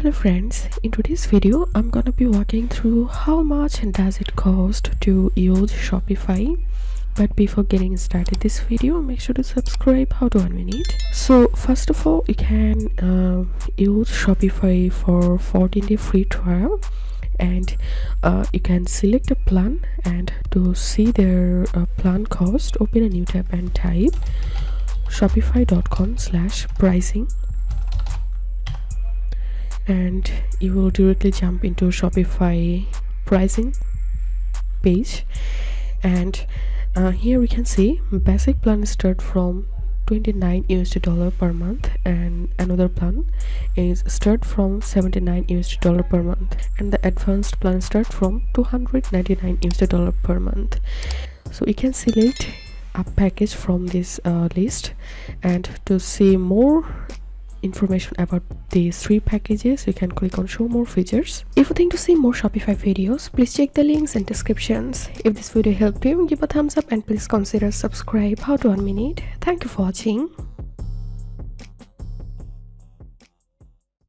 Hello friends, in today's video I'm gonna be walking through how much does it cost to use Shopify. But before getting started this video, make sure to subscribe. How to 1 minute. So first of all, you can use Shopify for 14-day free trial, and you can select a plan, and to see their plan cost, open a new tab and type shopify.com/pricing, and you will directly jump into Shopify pricing page. And here we can see basic plan start from $29 per month, and another plan is start from $79 per month, and the advanced plan start from $299 per month. So you can select a package from this list, and to see more information about these 3 packages, you can click on show more features. If you think to see more Shopify videos, please check the links and descriptions. If this video helped you, give a thumbs up and please consider subscribe. How to 1 minute. Thank you for watching.